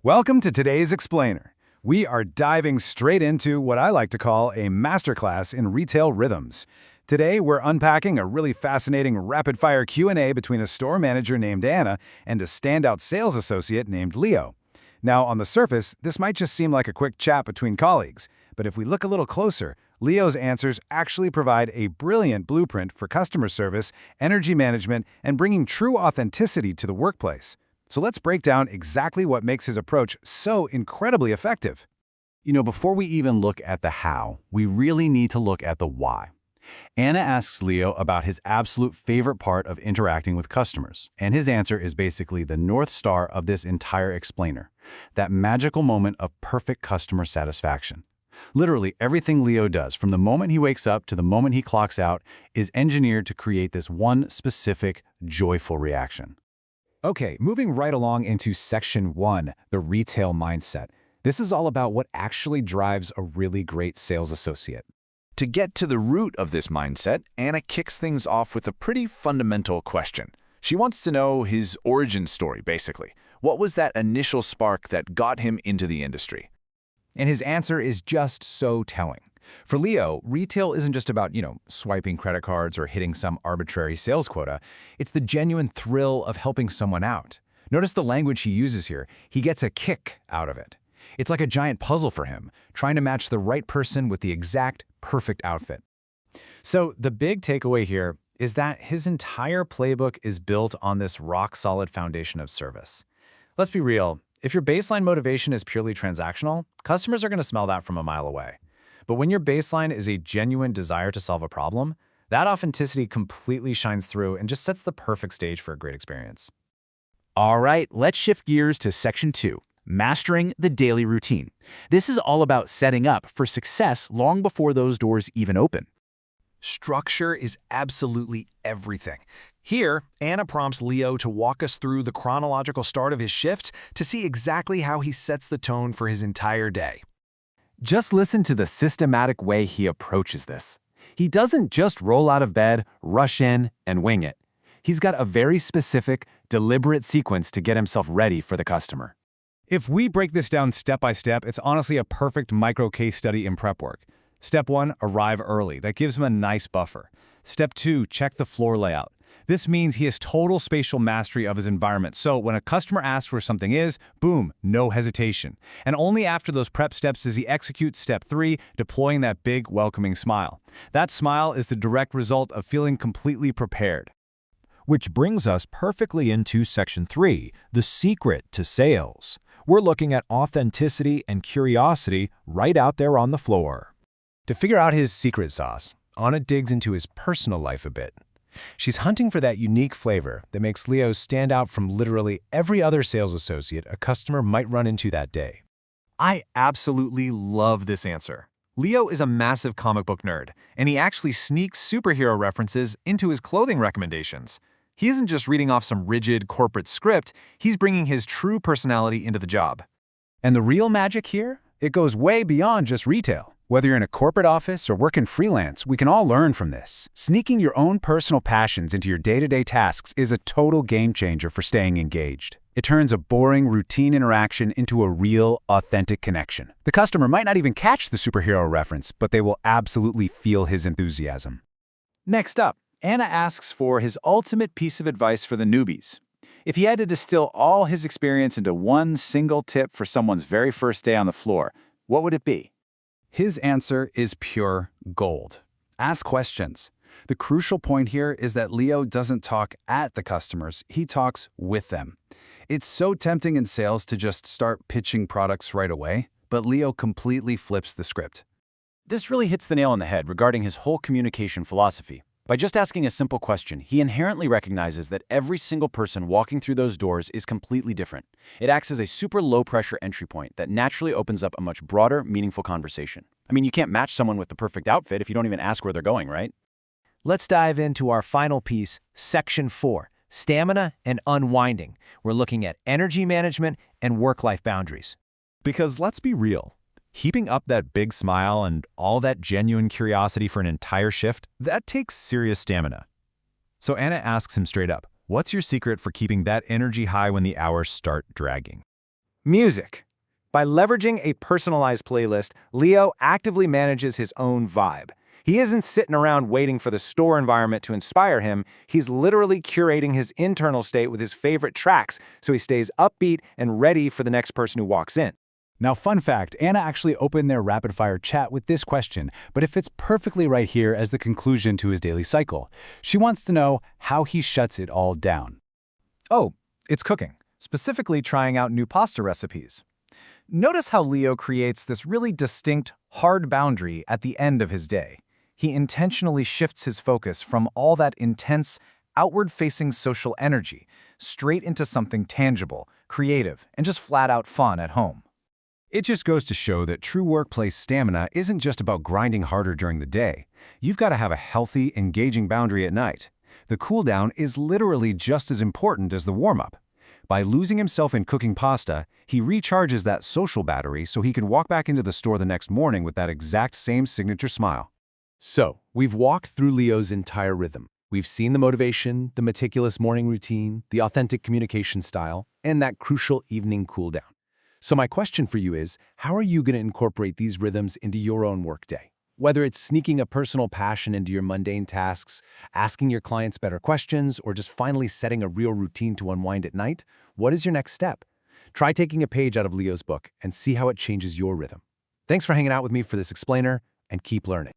Welcome to today's Explainer. We are diving straight into what I like to call a masterclass in retail rhythms. Today, we're unpacking a really fascinating rapid-fire Q&A between a store manager named Anna and a standout sales associate named Leo. Now, on the surface, this might just seem like a quick chat between colleagues, but if we look a little closer, Leo's answers actually provide a brilliant blueprint for customer service, energy management, and bringing true authenticity to the workplace. So let's break down exactly what makes his approach so incredibly effective. Before we even look at the how, we really need to look at the why. Anna asks Leo about his absolute favorite part of interacting with customers, and his answer is basically the North Star of this entire explainer, that magical moment of perfect customer satisfaction. Literally everything Leo does, from the moment he wakes up to the moment he clocks out, is engineered to create this one specific, joyful reaction. Okay, moving right along into Section 1, the retail mindset. This is all about what actually drives a really great sales associate. To get to the root of this mindset, Anna kicks things off with a pretty fundamental question. She wants to know his origin story, basically. What was that initial spark that got him into the industry? And his answer is just so telling. For Leo, retail isn't just about, swiping credit cards or hitting some arbitrary sales quota. It's the genuine thrill of helping someone out. Notice the language he uses here. He gets a kick out of it. It's like a giant puzzle for him, trying to match the right person with the exact perfect outfit. So the big takeaway here is that his entire playbook is built on this rock-solid foundation of service. Let's be real. If your baseline motivation is purely transactional, customers are going to smell that from a mile away. But when your baseline is a genuine desire to solve a problem, that authenticity completely shines through and just sets the perfect stage for a great experience. All right, let's shift gears to Section 2, Mastering the Daily Routine. This is all about setting up for success long before those doors even open. Structure is absolutely everything. Here, Anna prompts Leo to walk us through the chronological start of his shift to see exactly how he sets the tone for his entire day. Just listen to the systematic way he approaches this. He doesn't just roll out of bed, rush in, and wing it. He's got a very specific, deliberate sequence to get himself ready for the customer. If we break this down step by step, it's honestly a perfect micro case study in prep work. Step 1, arrive early. That gives him a nice buffer. Step 2, check the floor layout. This means he has total spatial mastery of his environment, so when a customer asks where something is, boom, no hesitation. And only after those prep steps does he execute Step 3, deploying that big, welcoming smile. That smile is the direct result of feeling completely prepared. Which brings us perfectly into Section 3, the secret to sales. We're looking at authenticity and curiosity right out there on the floor. To figure out his secret sauce, Anna digs into his personal life a bit. She's hunting for that unique flavor that makes Leo stand out from literally every other sales associate a customer might run into that day. I absolutely love this answer. Leo is a massive comic book nerd, and he actually sneaks superhero references into his clothing recommendations. He isn't just reading off some rigid corporate script, he's bringing his true personality into the job. And the real magic here? It goes way beyond just retail. Whether you're in a corporate office or working freelance, we can all learn from this. Sneaking your own personal passions into your day-to-day tasks is a total game changer for staying engaged. It turns a boring, routine interaction into a real, authentic connection. The customer might not even catch the superhero reference, but they will absolutely feel his enthusiasm. Next up, Anna asks for his ultimate piece of advice for the newbies. If he had to distill all his experience into one single tip for someone's very first day on the floor, what would it be? His answer is pure gold. Ask questions. The crucial point here is that Leo doesn't talk at the customers, he talks with them. It's so tempting in sales to just start pitching products right away, but Leo completely flips the script. This really hits the nail on the head regarding his whole communication philosophy. By just asking a simple question, he inherently recognizes that every single person walking through those doors is completely different. It acts as a super low-pressure entry point that naturally opens up a much broader, meaningful conversation. I mean, you can't match someone with the perfect outfit if you don't even ask where they're going, right? Let's dive into our final piece, Section 4, Stamina and Unwinding. We're looking at energy management and work-life boundaries. Because let's be real. Keeping up that big smile and all that genuine curiosity for an entire shift, that takes serious stamina. So Anna asks him straight up, what's your secret for keeping that energy high when the hours start dragging? Music. By leveraging a personalized playlist, Leo actively manages his own vibe. He isn't sitting around waiting for the store environment to inspire him, he's literally curating his internal state with his favorite tracks so he stays upbeat and ready for the next person who walks in. Now, fun fact, Anna actually opened their rapid-fire chat with this question, but it fits perfectly right here as the conclusion to his daily cycle. She wants to know how he shuts it all down. Oh, it's cooking, specifically trying out new pasta recipes. Notice how Leo creates this really distinct, hard boundary at the end of his day. He intentionally shifts his focus from all that intense, outward-facing social energy straight into something tangible, creative, and just flat-out fun at home. It just goes to show that true workplace stamina isn't just about grinding harder during the day. You've got to have a healthy, engaging boundary at night. The cool-down is literally just as important as the warm-up. By losing himself in cooking pasta, he recharges that social battery so he can walk back into the store the next morning with that exact same signature smile. So, we've walked through Leo's entire rhythm. We've seen the motivation, the meticulous morning routine, the authentic communication style, and that crucial evening cool-down. So my question for you is, how are you going to incorporate these rhythms into your own workday? Whether it's sneaking a personal passion into your mundane tasks, asking your clients better questions, or just finally setting a real routine to unwind at night, what is your next step? Try taking a page out of Leo's book and see how it changes your rhythm. Thanks for hanging out with me for this explainer, and keep learning.